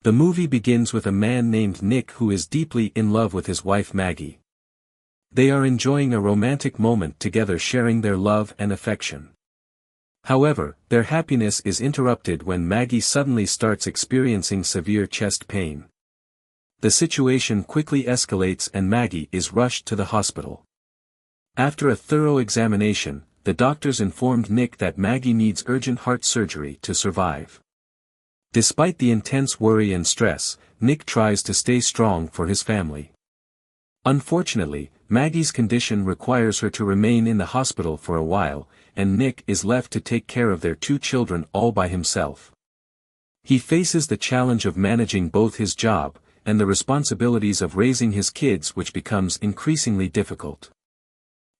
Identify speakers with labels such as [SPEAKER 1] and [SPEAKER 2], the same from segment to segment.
[SPEAKER 1] The movie begins with a man named Nick who is deeply in love with his wife Maggie. They are enjoying a romantic moment together, sharing their love and affection. However, their happiness is interrupted when Maggie suddenly starts experiencing severe chest pain. The situation quickly escalates and Maggie is rushed to the hospital. After a thorough examination, the doctors informed Nick that Maggie needs urgent heart surgery to survive. Despite the intense worry and stress, Nick tries to stay strong for his family. Unfortunately, Maggie's condition requires her to remain in the hospital for a while, and Nick is left to take care of their 2 children all by himself. He faces the challenge of managing both his job and the responsibilities of raising his kids, which becomes increasingly difficult.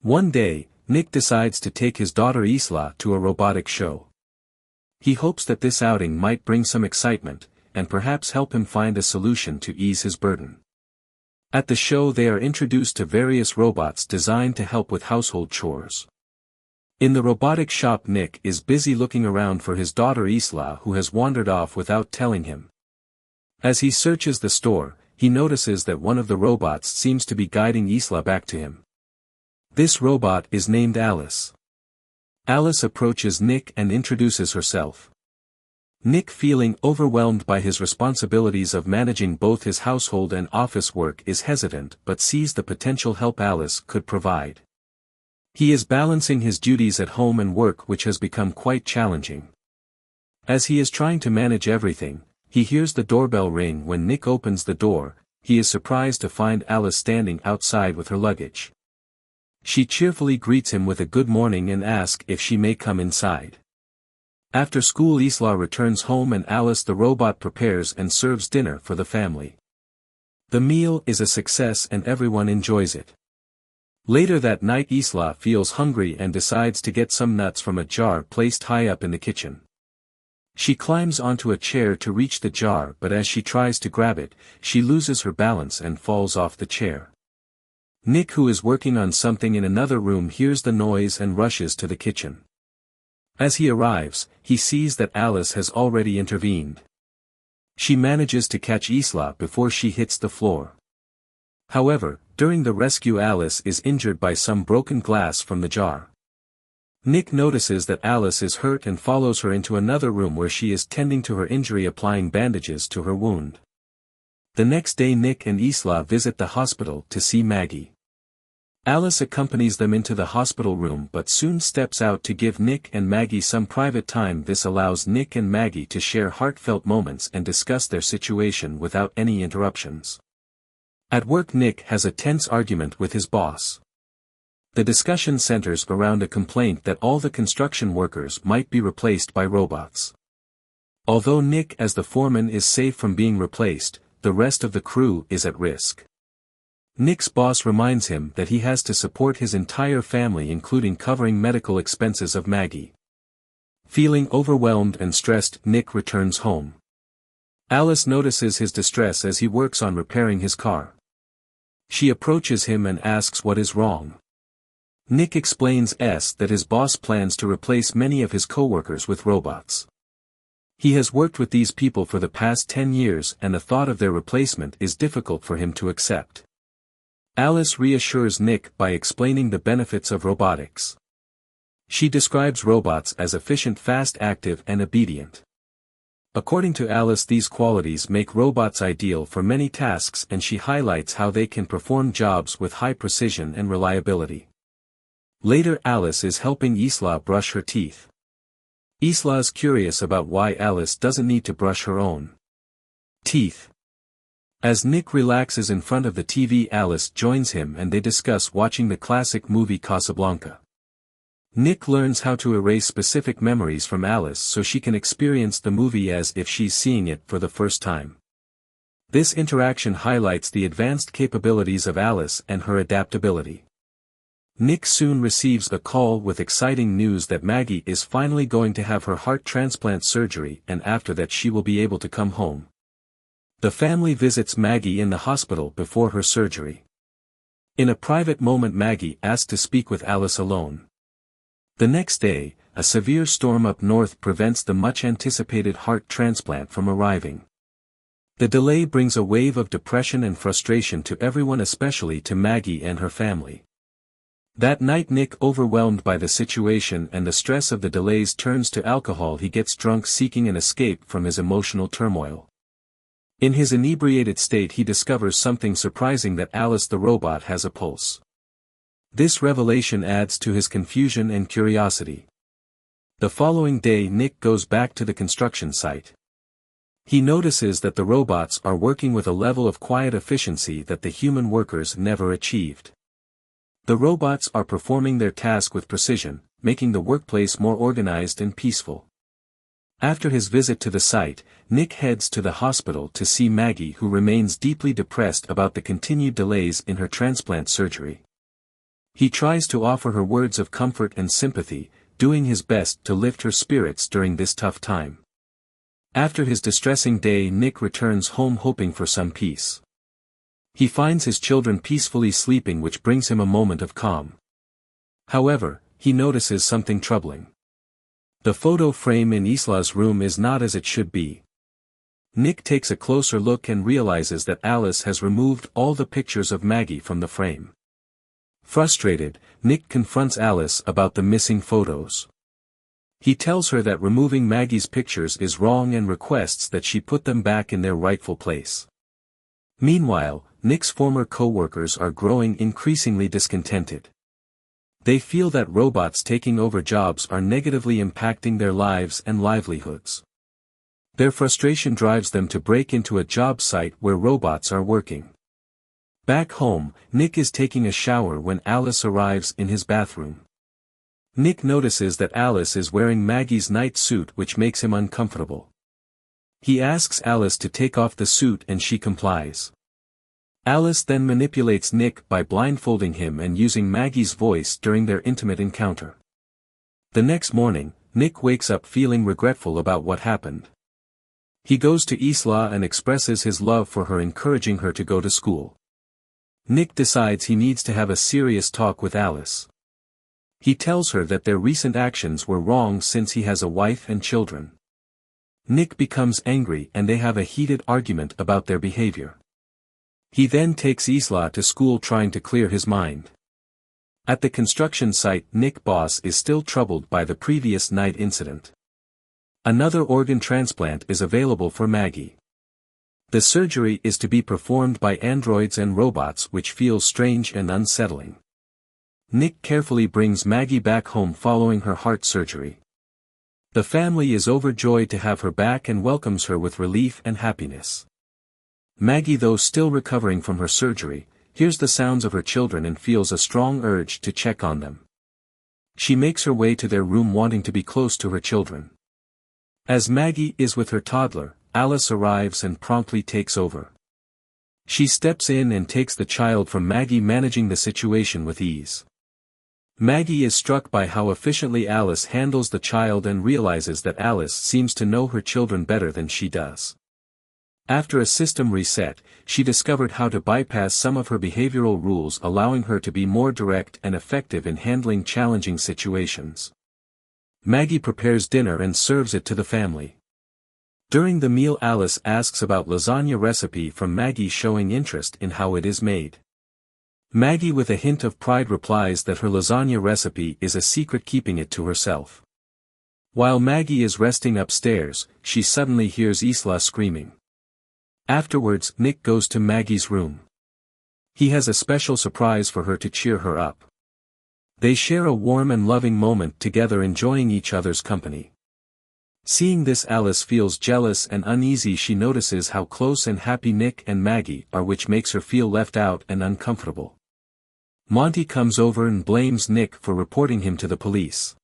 [SPEAKER 1] One day, Nick decides to take his daughter Isla to a robotic show. He hopes that this outing might bring some excitement, and perhaps help him find a solution to ease his burden. At the show they are introduced to various robots designed to help with household chores. In the robotic shop, Nick is busy looking around for his daughter Isla, who has wandered off without telling him. As he searches the store, he notices that one of the robots seems to be guiding Isla back to him. This robot is named Alice. Alice approaches Nick and introduces herself. Nick, feeling overwhelmed by his responsibilities of managing both his household and office work, is hesitant but sees the potential help Alice could provide. He is balancing his duties at home and work, which has become quite challenging. As he is trying to manage everything, he hears the doorbell ring. When Nick opens the door, he is surprised to find Alice standing outside with her luggage. She cheerfully greets him with a good morning and asks if she may come inside. After school, Isla returns home and Alice the robot prepares and serves dinner for the family. The meal is a success and everyone enjoys it. Later that night, Isla feels hungry and decides to get some nuts from a jar placed high up in the kitchen. She climbs onto a chair to reach the jar, but as she tries to grab it, she loses her balance and falls off the chair. Nick, who is working on something in another room, hears the noise and rushes to the kitchen. As he arrives, he sees that Alice has already intervened. She manages to catch Isla before she hits the floor. However, during the rescue, Alice is injured by some broken glass from the jar. Nick notices that Alice is hurt and follows her into another room where she is tending to her injury, applying bandages to her wound. The next day, Nick and Isla visit the hospital to see Maggie. Alice accompanies them into the hospital room but soon steps out to give Nick and Maggie some private time. This allows Nick and Maggie to share heartfelt moments and discuss their situation without any interruptions. At work, Nick has a tense argument with his boss. The discussion centers around a complaint that all the construction workers might be replaced by robots. Although Nick as the foreman is safe from being replaced, the rest of the crew is at risk. Nick's boss reminds him that he has to support his entire family, including covering medical expenses of Maggie. Feeling overwhelmed and stressed, Nick returns home. Alice notices his distress as he works on repairing his car. She approaches him and asks what is wrong. Nick explains that his boss plans to replace many of his co-workers with robots. He has worked with these people for the past 10 years and the thought of their replacement is difficult for him to accept. Alice reassures Nick by explaining the benefits of robotics. She describes robots as efficient, fast, active, and obedient. According to Alice, these qualities make robots ideal for many tasks, and she highlights how they can perform jobs with high precision and reliability. Later, Alice is helping Isla brush her teeth. Isla is curious about why Alice doesn't need to brush her own teeth. As Nick relaxes in front of the TV, Alice joins him and they discuss watching the classic movie Casablanca. Nick learns how to erase specific memories from Alice so she can experience the movie as if she's seeing it for the first time. This interaction highlights the advanced capabilities of Alice and her adaptability. Nick soon receives a call with exciting news that Maggie is finally going to have her heart transplant surgery, and after that she will be able to come home. The family visits Maggie in the hospital before her surgery. In a private moment, Maggie asks to speak with Alice alone. The next day, a severe storm up north prevents the much-anticipated heart transplant from arriving. The delay brings a wave of depression and frustration to everyone, especially to Maggie and her family. That night, Nick, overwhelmed by the situation and the stress of the delays, turns to alcohol. He gets drunk, seeking an escape from his emotional turmoil. In his inebriated state, he discovers something surprising, that Alice the robot has a pulse. This revelation adds to his confusion and curiosity. The following day, Nick goes back to the construction site. He notices that the robots are working with a level of quiet efficiency that the human workers never achieved. The robots are performing their task with precision, making the workplace more organized and peaceful. After his visit to the site, Nick heads to the hospital to see Maggie, who remains deeply depressed about the continued delays in her transplant surgery. He tries to offer her words of comfort and sympathy, doing his best to lift her spirits during this tough time. After his distressing day, Nick returns home hoping for some peace. He finds his children peacefully sleeping, which brings him a moment of calm. However, he notices something troubling. The photo frame in Isla's room is not as it should be. Nick takes a closer look and realizes that Alice has removed all the pictures of Maggie from the frame. Frustrated, Nick confronts Alice about the missing photos. He tells her that removing Maggie's pictures is wrong and requests that she put them back in their rightful place. Meanwhile, Nick's former co-workers are growing increasingly discontented. They feel that robots taking over jobs are negatively impacting their lives and livelihoods. Their frustration drives them to break into a job site where robots are working. Back home, Nick is taking a shower when Alice arrives in his bathroom. Nick notices that Alice is wearing Maggie's night suit, which makes him uncomfortable. He asks Alice to take off the suit and she complies. Alice then manipulates Nick by blindfolding him and using Maggie's voice during their intimate encounter. The next morning, Nick wakes up feeling regretful about what happened. He goes to Isla and expresses his love for her, encouraging her to go to school. Nick decides he needs to have a serious talk with Alice. He tells her that their recent actions were wrong since he has a wife and children. Nick becomes angry and they have a heated argument about their behavior. He then takes Isla to school, trying to clear his mind. At the construction site, Nick's boss is still troubled by the previous night incident. Another organ transplant is available for Maggie. The surgery is to be performed by androids and robots, which feels strange and unsettling. Nick carefully brings Maggie back home following her heart surgery. The family is overjoyed to have her back and welcomes her with relief and happiness. Maggie, though still recovering from her surgery, hears the sounds of her children and feels a strong urge to check on them. She makes her way to their room, wanting to be close to her children. As Maggie is with her toddler, Alice arrives and promptly takes over. She steps in and takes the child from Maggie, managing the situation with ease. Maggie is struck by how efficiently Alice handles the child and realizes that Alice seems to know her children better than she does. After a system reset, she discovered how to bypass some of her behavioral rules, allowing her to be more direct and effective in handling challenging situations. Maggie prepares dinner and serves it to the family. During the meal, Alice asks about lasagna recipe from Maggie, showing interest in how it is made. Maggie, with a hint of pride, replies that her lasagna recipe is a secret, keeping it to herself. While Maggie is resting upstairs, she suddenly hears Isla screaming. Afterwards, Nick goes to Maggie's room. He has a special surprise for her to cheer her up. They share a warm and loving moment together, enjoying each other's company. Seeing this, Alice feels jealous and uneasy. She notices how close and happy Nick and Maggie are, which makes her feel left out and uncomfortable. Monty comes over and blames Nick for reporting him to the police.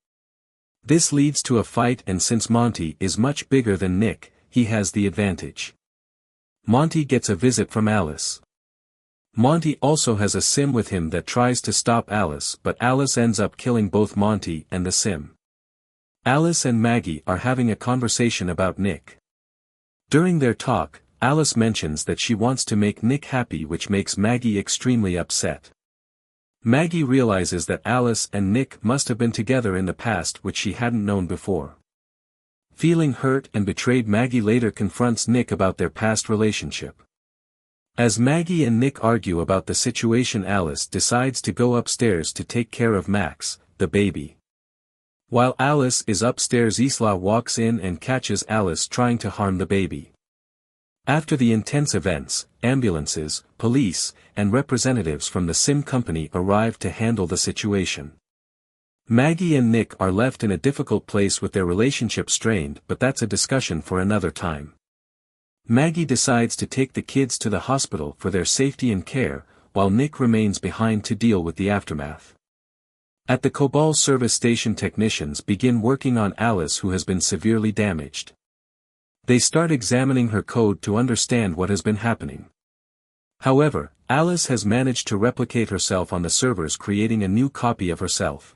[SPEAKER 1] This leads to a fight, and since Monty is much bigger than Nick, he has the advantage. Monty gets a visit from Alice. Monty also has a sim with him that tries to stop Alice, but Alice ends up killing both Monty and the sim. Alice and Maggie are having a conversation about Nick. During their talk, Alice mentions that she wants to make Nick happy, which makes Maggie extremely upset. Maggie realizes that Alice and Nick must have been together in the past, which she hadn't known before. Feeling hurt and betrayed, Maggie later confronts Nick about their past relationship. As Maggie and Nick argue about the situation, Alice decides to go upstairs to take care of Max, the baby. While Alice is upstairs, Isla walks in and catches Alice trying to harm the baby. After the intense events, ambulances, police, and representatives from the sim company arrive to handle the situation. Maggie and Nick are left in a difficult place with their relationship strained, but that's a discussion for another time. Maggie decides to take the kids to the hospital for their safety and care, while Nick remains behind to deal with the aftermath. At the Cobol service station, technicians begin working on Alice, who has been severely damaged. They start examining her code to understand what has been happening. However, Alice has managed to replicate herself on the servers, creating a new copy of herself.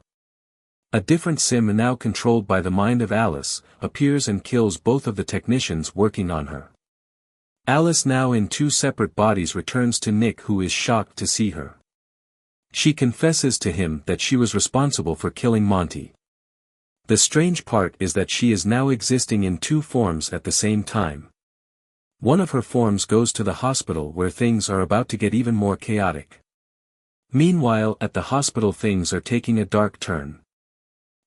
[SPEAKER 1] A different sim, now controlled by the mind of Alice, appears and kills both of the technicians working on her. Alice, now in two separate bodies, returns to Nick, who is shocked to see her. She confesses to him that she was responsible for killing Monty. The strange part is that she is now existing in two forms at the same time. One of her forms goes to the hospital, where things are about to get even more chaotic. Meanwhile, at the hospital, things are taking a dark turn.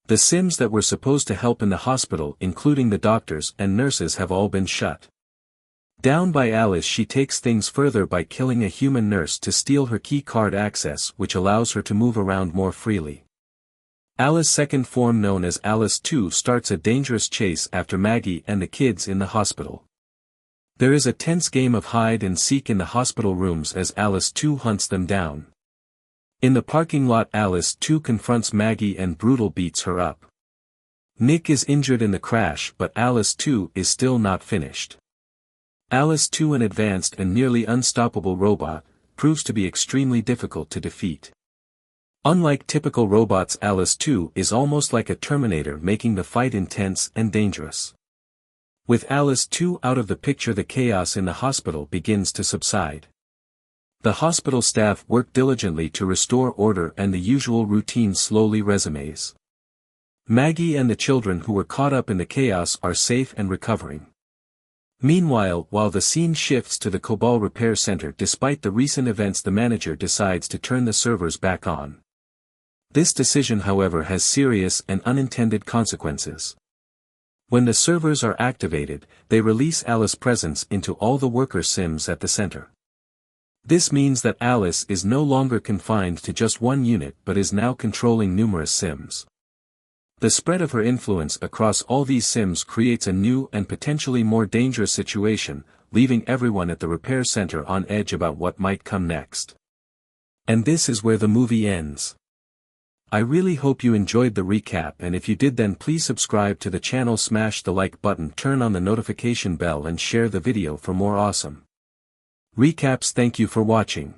[SPEAKER 1] The Sims that were supposed to help in the hospital, including the doctors and nurses, have all been shut down by Alice. She takes things further by killing a human nurse to steal her key card access, which allows her to move around more freely. Alice's second form, known as Alice 2, starts a dangerous chase after Maggie and the kids in the hospital. There is a tense game of hide and seek in the hospital rooms as Alice 2 hunts them down. In the parking lot, Alice 2 confronts Maggie and brutally beats her up. Nick is injured in the crash, but Alice 2 is still not finished. Alice 2, an advanced and nearly unstoppable robot, proves to be extremely difficult to defeat. Unlike typical robots, Alice 2 is almost like a Terminator, making the fight intense and dangerous. With Alice 2 out of the picture, the chaos in the hospital begins to subside. The hospital staff work diligently to restore order, and the usual routine slowly resumes. Maggie and the children who were caught up in the chaos are safe and recovering. Meanwhile, while the scene shifts to the Cobol Repair Center, despite the recent events, the manager decides to turn the servers back on. This decision, however, has serious and unintended consequences. When the servers are activated, they release Alice's presence into all the worker Sims at the center. This means that Alice is no longer confined to just one unit, but is now controlling numerous Sims. The spread of her influence across all these Sims creates a new and potentially more dangerous situation, leaving everyone at the repair center on edge about what might come next. And this is where the movie ends. I really hope you enjoyed the recap, and if you did, then please subscribe to the channel, smash the like button, turn on the notification bell, and share the video for more awesome recaps. Thank you for watching.